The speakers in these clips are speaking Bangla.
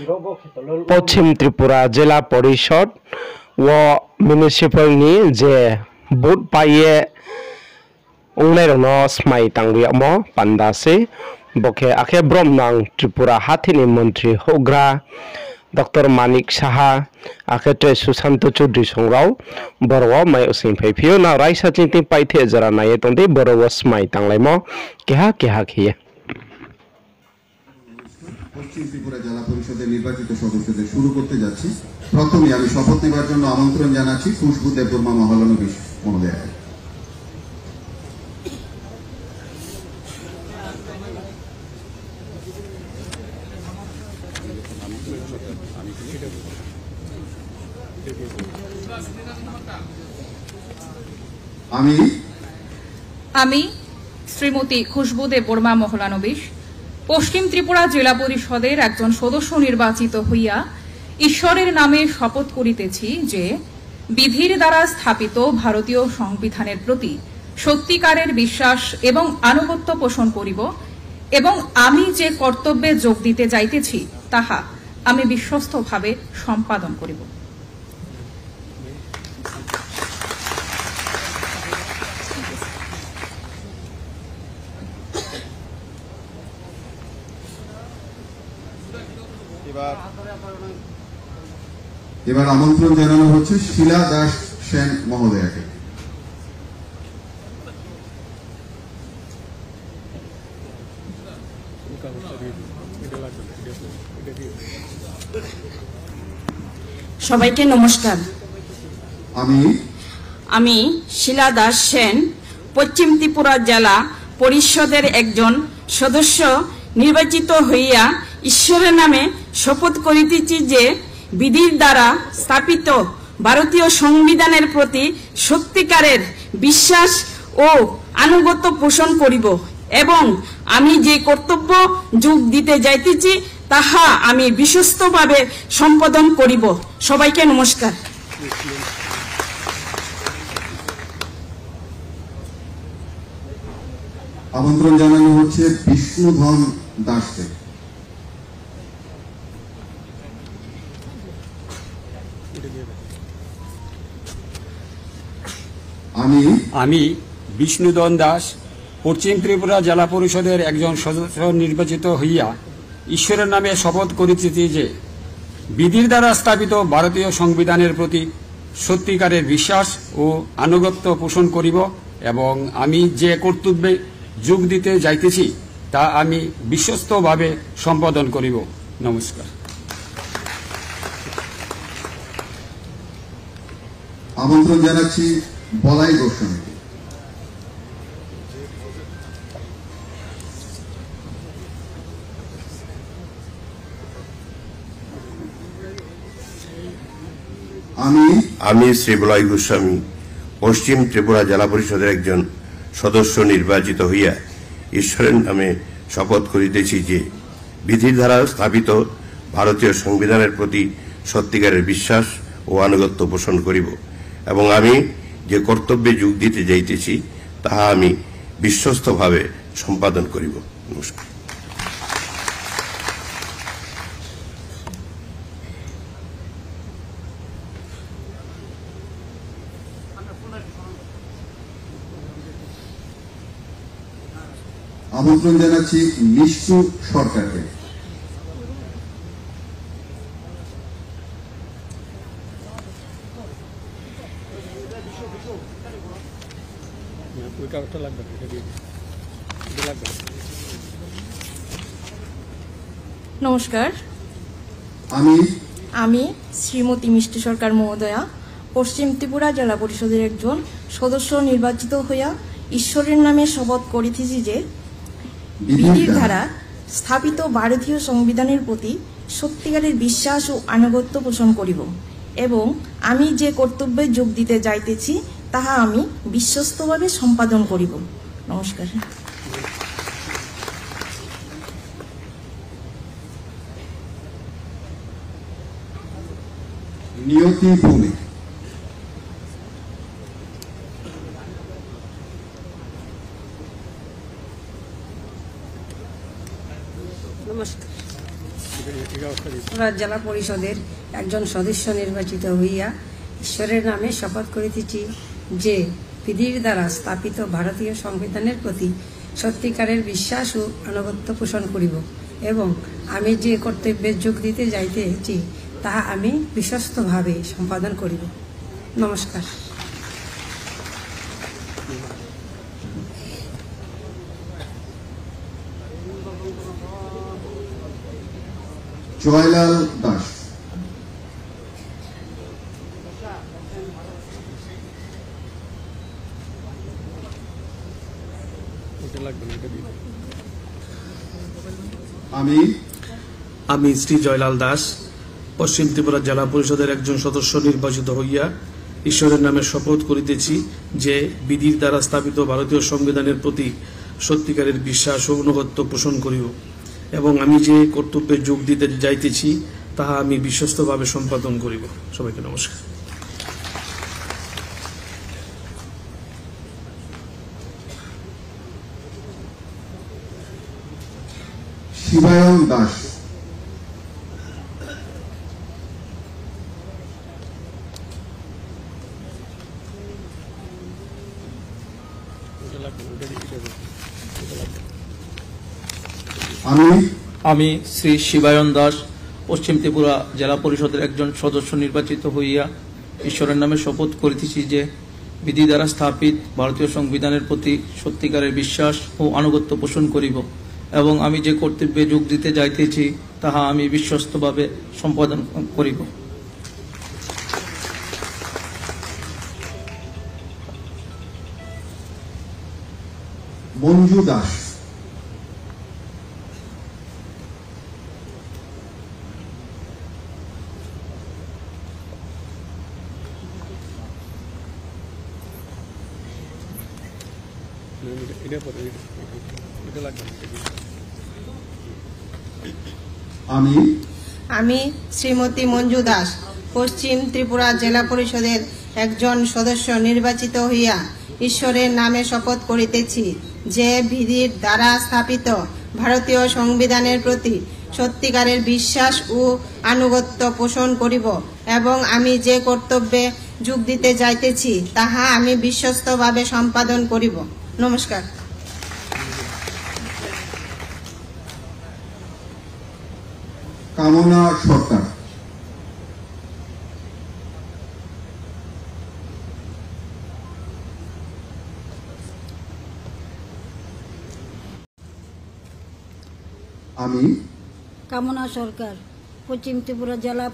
পশ্চিম ত্রিপুরা জেলা পরিষদ ও মিউনিসিপালনি যে ভোট পাইয়ে Unglerno smai tangriamo pandase boke ake bromnang Tripura Hathini Mantri Hogra Dr. Manik Saha akete Susanto Chaudhary Songrao borwa mai using phepio na raisa chinting paithe jara naye tonde borwa smai tanglaimo keha khiye পশ্চিম ত্রিপুরা জেলা পরিষদের নির্বাচিত সদস্যদের শুরু করতে যাচ্ছি। প্রথমে আমি শপথ নেবার জন্য আমন্ত্রণ জানাচ্ছি খুশবু দেববর্মা মহলানবিশ মহোদয়াকে। আমি শ্রীমতী খুশবু দেববর্মা মহলানবিশ পশ্চিম ত্রিপুরা জেলা পরিষদের একজন সদস্য নির্বাচিত হইয়া ঈশ্বরের নামে শপথ করিতেছি যে বিধির দ্বারা স্থাপিত ভারতীয় সংবিধানের প্রতি সত্যিকারের বিশ্বাস এবং আনুগত্য পোষণ করিব এবং আমি যে কর্তব্যে যোগ দিতে যাইতেছি তাহা আমি বিশ্বস্তভাবে সম্পাদন করিব। এবার আমন্ত্রণ জানানো হচ্ছে শিলা দাস সেন মহোদয়াকে। সবাইকে নমস্কার। আমি শিলা দাস সেন পশ্চিম ত্রিপুরা জেলা পরিষদের একজন সদস্য নির্বাচিত হইয়া ঈশ্বরের নামে শপথ করিতেছি যে বিধির দ্বারা স্থাপিত ভারতীয় সংবিধানের প্রতি সত্যিকারের বিশ্বাস ও আনুগত্য পোষণ করিব এবং আমি যে কর্তব্য যোগ দিতে যাইতেছি তাহা আমি বিশ্বস্তভাবে সম্পাদন করিব। সবাইকে নমস্কার। আমন্ত্রণ জানানো হচ্ছে বিষ্ণুধন দাসকে। আমি বিষ্ণুধন দাস পশ্চিম ত্রিপুরা জেলা পরিষদের একজন সদস্য নির্বাচিত হইয়া ঈশ্বরের নামে শপথ করিতেছি যে বিধির দ্বারা স্থাপিত ভারতীয় সংবিধানের প্রতি সত্যিকারের বিশ্বাস ও আনুগত্য পোষণ করিব এবং আমি যে কর্তব্যে যোগ দিতে যাইতেছি তা আমি বিশ্বস্তভাবে সম্পাদন করিব। নমস্কার। আমন্ত্রণ জানাচ্ছি বলাই গোস্বামীকে। আমি শ্রী বলাই গোস্বামী পশ্চিম ত্রিপুরা জেলা পরিষদের একজন সদস্য নির্বাচিত হইয়া ঈশ্বরের নামে শপথ করিতেছি যে বিধির দ্বারা স্থাপিত ভারতীয় সংবিধানের প্রতি সত্যিকারের বিশ্বাস ও আনুগত্য পোষণ করিব এবং আমি যে কর্তব্যে যোগ দিতে যাইতেছি তাহা আমি বিশ্বস্তভাবে সম্পাদন করিব। নমস্কার। আমন্ত্রণ জানাচ্ছি নিশু সরকারকে। নমস্কার। আমি শ্রীমতী মিষ্টি সরকার মহোদয়া পশ্চিম ত্রিপুরা জেলা পরিষদের একজন সদস্য নির্বাচিত হইয়া ঈশ্বরের নামে শপথ করিতেছি যে বিধির দ্বারা স্থাপিত ভারতীয় সংবিধানের প্রতি সত্যিকারের বিশ্বাস ও আনুগত্য পোষণ করিব এবং আমি যে কর্তব্যে যোগ দিতে যাইতেছি তাহা আমি বিশ্বস্তভাবে সম্পাদন করিব। নমস্কার। নিয়তি ভৌমিক। নমস্কার। ত্রিপুরা জেলা পরিষদের একজন সদস্য নির্বাচিত হইয়া ঈশ্বরের নামে শপথ করিতেছি যে বিধির দ্বারা স্থাপিত ভারতীয় সংবিধানের প্রতি সত্যিকারের বিশ্বাস ও আনুগত্য পোষণ করিব এবং আমি যে কর্তব্যে যোগ দিতে যাইতেছি তাহা আমি বিশ্বস্তভাবে সম্পাদন করিব। নমস্কার। জয়লাল দাস। আমি শ্রী জয়লাল দাস পশ্চিম ত্রিপুরা জেলা পরিষদের একজন সদস্য নির্বাচিত হইয়া ঈশ্বরের নামে শপথ করিতেছি যে বিধির দ্বারা স্থাপিত ভারতীয় সংবিধানের প্রতি সত্যিকারের বিশ্বাস ও আনুগত্য পোষণ করিব এবং আমি যে কর্তব্যে যোগ দিতে যাইতেছি তাহা আমি বিশ্বস্তভাবে সম্পাদন করিব। সবাইকে নমস্কার। শিবায়ন দাস। আমি শ্রী শিবায়ন দাস পশ্চিম ত্রিপুরা জেলা পরিষদের একজন সদস্য নির্বাচিত হইয়া ঈশ্বরের নামে শপথ করিতেছি যে বিধি দ্বারা স্থাপিত ভারতীয় সংবিধানের প্রতি সত্যিকারের বিশ্বাস ও আনুগত্য পোষণ করিব এবং আমি যে কর্তব্যে যোগ দিতে যাইতেছি তাহা আমি বিশ্বস্তভাবে সম্পাদন করিব। মঞ্জু দাস। আমি শ্রীমতী মঞ্জু দাস পশ্চিম ত্রিপুরা জেলা পরিষদের একজন সদস্য নির্বাচিত হইয়া ঈশ্বরের নামে শপথ করিতেছি যে বিধির দ্বারা স্থাপিত ভারতীয় সংবিধানের প্রতি সত্যিকারের বিশ্বাস ও আনুগত্য পোষণ করিব এবং আমি যে কর্তব্যে যোগ দিতে যাইতেছি তাহা আমি বিশ্বস্তভাবে সম্পাদন করিব। নমস্কার। কামনা সরকার। আমি কামনা সরকার পশ্চিম ত্রিপুরা জেলা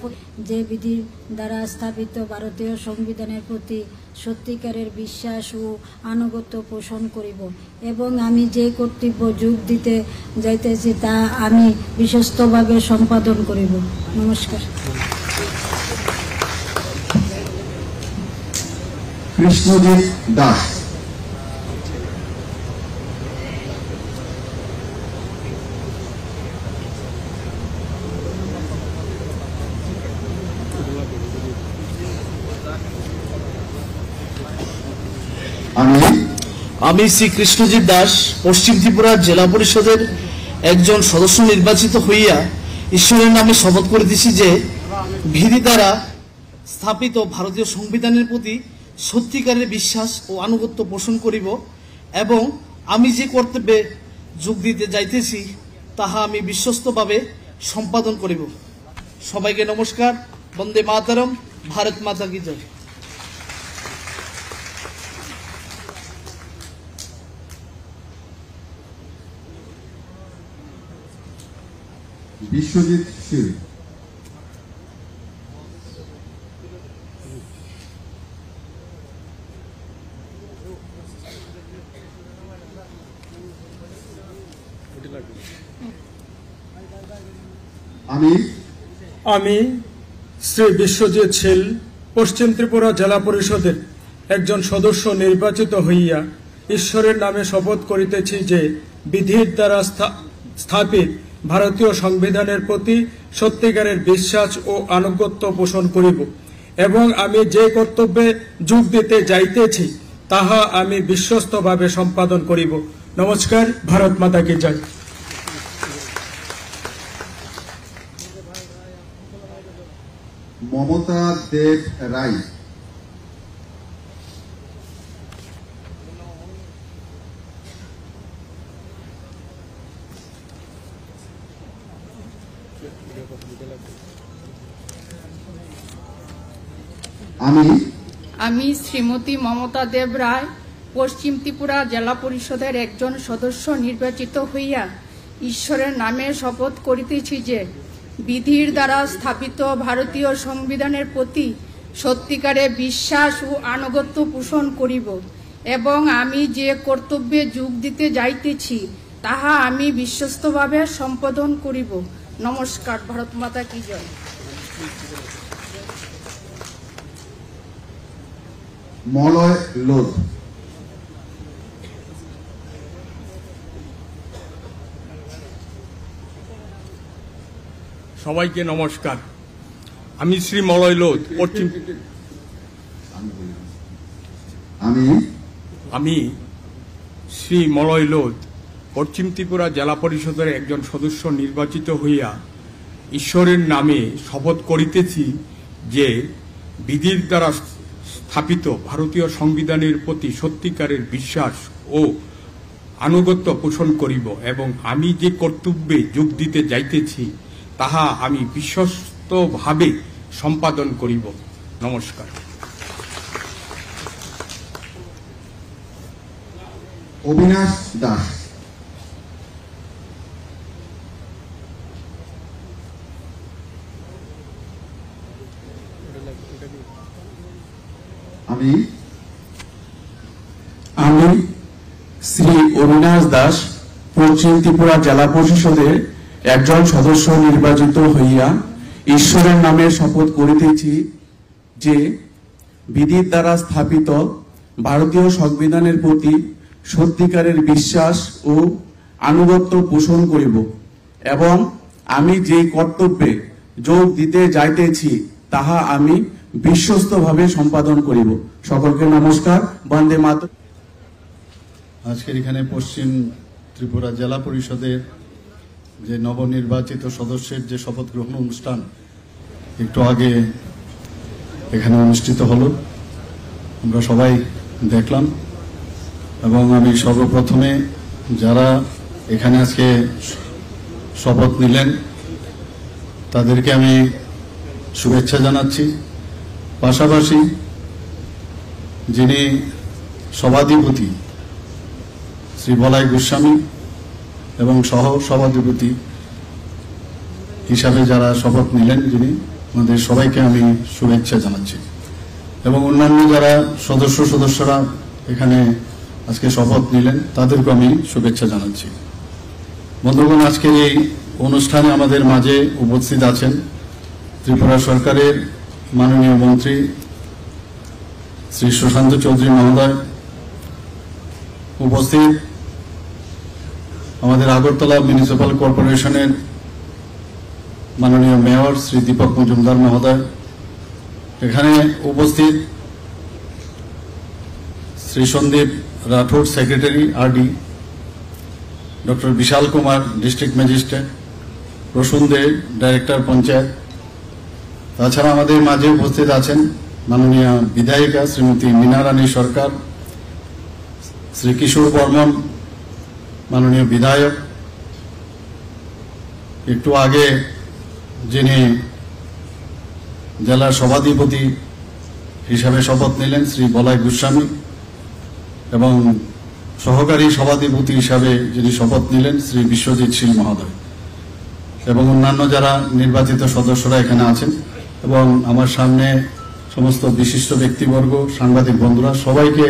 যে বিধির দ্বারা স্থাপিত ভারতীয় সংবিধানের প্রতি সত্যিকারের বিশ্বাস ও আনুগত্য পোষণ করিব এবং আমি যে কর্তব্য যোগ দিতে যাইতেছি তা আমি বিশ্বস্তভাবে সম্পাদন করিব। নমস্কার। কৃষ্ণজিৎ দাস। আমি শ্রী কৃষ্ণজিৎ দাস পশ্চিম ত্রিপুরা জেলা পরিষদের একজন সদস্য নির্বাচিত হইয়া ঈশ্বরের নামে শপথ করিতেছি যে বিধি দ্বারা স্থাপিত ভারতীয় সংবিধানের প্রতি সত্যিকারের বিশ্বাস ও আনুগত্য পোষণ করিব এবং আমি যে কর্তব্যে যোগ দিতে যাইতেছি তাহা আমি বিশ্বস্তভাবে সম্পাদন করিব। সবাইকে নমস্কার। বন্দে মাতরম। ভারত মাতা কি জয়। বিশ্বজিৎ শীল। আমি শ্রী বিশ্বজিৎ শীল পশ্চিম ত্রিপুরা জেলা পরিষদের একজন সদস্য নির্বাচিত হইয়া ঈশ্বরের নামে শপথ করিতেছি যে বিধির দ্বারা স্থাপিত ভারতীয় সংবিধানের প্রতি সত্যিকারের বিশ্বাস ও আনুগত্য পোষণ করিব এবং আমি যে কর্তব্যে যোগ দিতে যাইতেছি তাহা আমি বিশ্বস্তভাবে সম্পাদন করিব। নমস্কার। ভারত মাতা কি জয়। মমতা দেব রায়। আমি শ্রীমতী মমতা দেব রায় পশ্চিম ত্রিপুরা জেলা পরিষদের একজন সদস্য নির্বাচিত হইয়া ঈশ্বরের নামে শপথ করিতেছি যে বিধির দ্বারা স্থাপিত ভারতীয় সংবিধানের প্রতি সত্যিকারে বিশ্বাস ও আনুগত্য পোষণ করিব এবং আমি যে কর্তব্যে যোগ দিতে যাইতেছি তাহা আমি বিশ্বস্তভাবে সম্পাদন করিব। নমস্কার। ভারত মাতা কি জয়। মলয় লোধ। সবাইকে নমস্কার। আমি শ্রী মলয় লোধ আমি শ্রী মলয় লোধ পশ্চিম ত্রিপুরা জেলা পরিষদের একজন সদস্য নির্বাচিত হইয়া ঈশ্বরের নামে শপথ করিতেছি যে বিধির দ্বারা স্থাপিত ভারতীয় সংবিধানের প্রতি সত্যিকারের বিশ্বাস ও আনুগত্য পোষণ করিব এবং আমি যে কর্তব্যে যোগ দিতে যাইতেছি তাহা আমি বিশ্বস্তভাবে সম্পাদন করিব। নমস্কার। অবিনাশ দাস। আমি শ্রী অবিনাশ দাস পশ্চিম ত্রিপুরা জেলা পরিষদের একজন সদস্য নির্বাচিত হইয়া ঈশ্বরের নামে শপথ করিতেছি যে বিধির দ্বারা স্থাপিত ভারতীয় সংবিধানের প্রতি সত্যিকারের বিশ্বাস ও আনুগত্য পোষণ করিব এবং আমি যে কর্তব্যে যোগ দিতে যাইতেছি তাহা আমি বিশ্বস্তভাবে সম্পাদন করিব। সকলকে নমস্কার। বন্দে মাতরম। আজকের এখানে পশ্চিম ত্রিপুরা জেলা পরিষদের যে নবনির্বাচিত সদস্যের যে শপথ গ্রহণ অনুষ্ঠান একটু আগে এখানে অনুষ্ঠিত হলো, আমরা সবাই দেখলাম এবং আমি সর্বপ্রথমে যারা এখানে আজকে শপথ নিলেন তাদেরকে আমি শুভেচ্ছা জানাচ্ছি। পাশাপাশি যিনি সভাধিপতি শ্রী বলাই গোস্বামী এবং সহ সভাধিপতি হিসাবে যারা শপথ নিলেন যিনি, আমাদের সবাইকে আমি শুভেচ্ছা জানাচ্ছি এবং অন্যান্য যারা সদস্যরা এখানে আজকে শপথ নিলেন তাদেরকে আমি শুভেচ্ছা জানাচ্ছি। বন্ধুগণ, আজকের এই অনুষ্ঠানে আমাদের মাঝে উপস্থিত আছেন ত্রিপুরা সরকারের মাননীয় মন্ত্রী শ্রী সুশান্ত চৌধুরী মহোদয়, উপস্থিত আমাদের আগরতলা মিউনিসিপাল কর্পোরেশনের মাননীয় মেয়র শ্রী দীপক মজুমদার মহোদয়, এখানে উপস্থিত Shri Sandip Rathore secretary RD, doctor Bishal Kumar district magistrate, Prasun De director panchayat, তাছাড়া আমাদের মাঝে উপস্থিত আছেন মাননীয় বিধায়িকা শ্রীমতী মীনা রানী সরকার, শ্রী কিশোর বর্মন মাননীয় বিধায়ক, একটু আগে যিনি জেলার সভাধিপতি হিসাবে শপথ নিলেন শ্রী বলাই গোস্বামী এবং সহকারী সভাধিপতি হিসাবে যিনি শপথ নিলেন শ্রী বিশ্বজিৎ শীল মহোদয় এবং অন্যান্য যারা নির্বাচিত সদস্যরা এখানে আছেন এবং আমার সামনে সমস্ত বিশিষ্ট ব্যক্তিবর্গ, সাংবাদিক বন্ধুরা, সবাইকে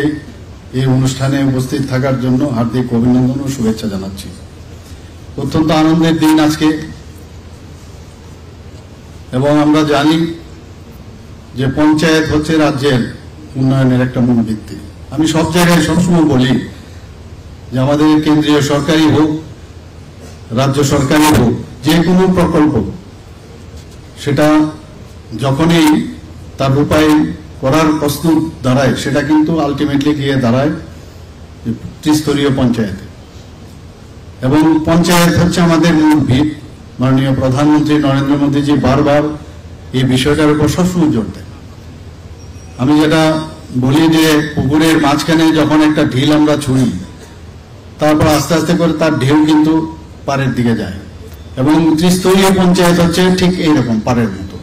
এই অনুষ্ঠানে উপস্থিত থাকার জন্য হার্দিক অভিনন্দন ও শুভেচ্ছা জানাচ্ছি। অত্যন্ত আনন্দের দিন আজকে এবং আমরা জানি যে পঞ্চায়েত হচ্ছে রাজ্যের উন্নয়নের একটা মূল ভিত্তি। আমি সব জায়গায় সবসময় বলি যে আমাদের কেন্দ্রীয় সরকারই হোক, রাজ্য সরকারই হোক, যে কোনো প্রকল্প সেটা যখনই তার রূপায়ণ করার প্রস্তুত দাঁড়ায় সেটা কিন্তু আলটিমেটলি গিয়ে দাঁড়ায় ত্রিস্তরীয় পঞ্চায়েতে এবং পঞ্চায়েত হচ্ছে আমাদের মূল ভিত। মাননীয় প্রধানমন্ত্রী নরেন্দ্র মোদীজি বারবার এই বিষয়টার উপর সবসময় জোর দেয়। আমি যেটা বলি যে পুকুরের মাঝখানে যখন একটা ঢিল আমরা ছুঁড়ি, তারপর আস্তে আস্তে করে তার ঢেউ কিন্তু পাড়ের দিকে যায়, এবং ত্রিস্তরীয় পঞ্চায়েত হচ্ছে ঠিক এইরকম পাড়ের মতো।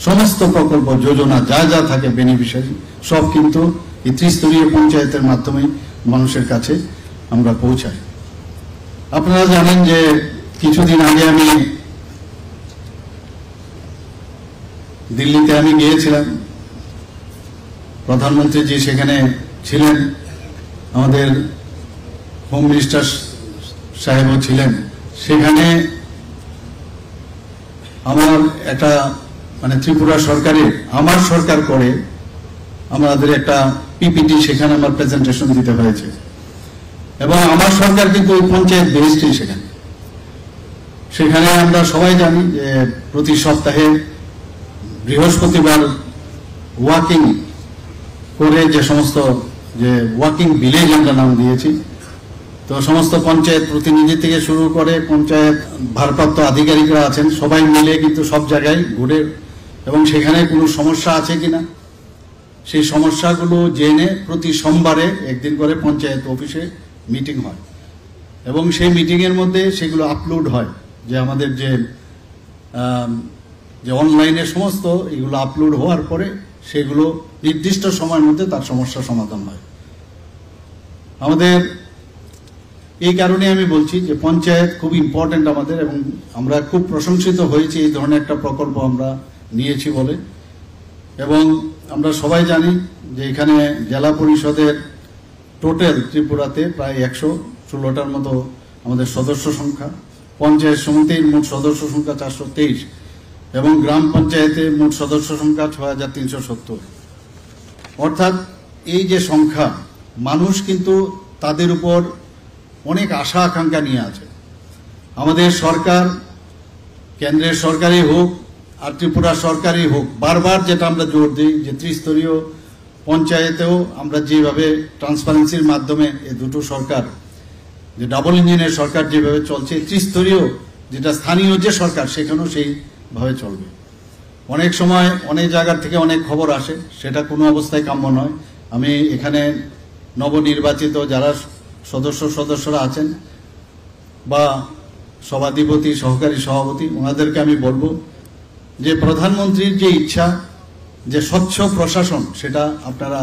সমস্ত প্রকল্প যোজনা যা যা থাকে বেনিফিশিয়ারি সব কিন্তু এই ত্রিস্তরীয় পঞ্চায়েতের মাধ্যমে মানুষের কাছে আমরা পৌঁছাই। আপনারা জানেন যে কিছুদিন আগে আমি দিল্লিতে গিয়েছিলাম, প্রধানমন্ত্রীজি সেখানে ছিলেন, আমাদের হোম মিনিস্টার সাহেবও ছিলেন। সেখানে আমার একটা ত্রিপুরা সরকারের আমার সরকার করে আমাদের একটা পিপিটি সেখানে আমার প্রেজেন্টেশন দিতে হয়েছে, এবং আমার সরকার কিন্তু ওই পঞ্চায়েত বেসডই সেখানে আমরা সবাই জানি যে প্রতি সপ্তাহে বৃহস্পতিবার ওয়াকিং করে যে সমস্ত যে ওয়াকিং ভিলেজ আমরা নাম দিয়েছি, তো সমস্ত পঞ্চায়েত প্রতিনিধি থেকে শুরু করে পঞ্চায়েত ভারপ্রাপ্ত আধিকারিকরা আছেন, সবাই মিলে কিন্তু সব জায়গায় ঘুরে এবং সেখানে কোনো সমস্যা আছে কিনা সেই সমস্যাগুলো জেনে প্রতি সোমবারে একদিন করে পঞ্চায়েত অফিসে মিটিং হয়, এবং সেই মিটিংয়ের মধ্যে সেগুলো আপলোড হয়, যে আমাদের যে অনলাইনে সমস্ত এগুলো আপলোড হওয়ার পরে সেগুলো নির্দিষ্ট সময়ের মধ্যে তার সমস্যা সমাধান হয়। আমাদের এই কারণে আমি বলছি যে পঞ্চায়েত খুব ইম্পর্টেন্ট আমাদের, এবং আমরা খুব প্রশংসিত হয়েছি এই ধরনের একটা প্রকল্প আমরা নিয়েছি বলে। এবং আমরা সবাই জানি যে এখানে জেলা পরিষদের টোটাল ত্রিপুরাতে প্রায় 116টার মতো আমাদের সদস্য সংখ্যা, পঞ্চায়েত সমিতির মোট সদস্য সংখ্যা 423, এবং গ্রাম পঞ্চায়েতে মোট সদস্য সংখ্যা 6370। অর্থাৎ এই যে সংখ্যা, মানুষ কিন্তু তাদের উপর অনেক আশা আকাঙ্ক্ষা নিয়ে আছে। আমাদের সরকার, কেন্দ্রের সরকারই হোক আর ত্রিপুরা সরকারই হোক, বারবার যেটা আমরা জোর দিই যে ত্রিস্তরীয় পঞ্চায়েতেও আমরা যেভাবে ট্রান্সপারেন্সির মাধ্যমে এই দুটো সরকার, যে ডাবল ইঞ্জিনের সরকার যেভাবে চলছে, ত্রিস্তরীয় যেটা স্থানীয় যে সরকার সেখানেও সেইভাবে চলবে। অনেক সময় অনেক জায়গার থেকে অনেক খবর আসে, সেটা কোনো অবস্থায় কাম্য নয়। আমি এখানে নবনির্বাচিত যারা সদস্যরা আছেন বা সভাধিপতি, সহকারী সভাপতি, ওনাদেরকে আমি বলবো যে প্রধানমন্ত্রীর যে ইচ্ছা যে স্বচ্ছ প্রশাসন, সেটা আপনারা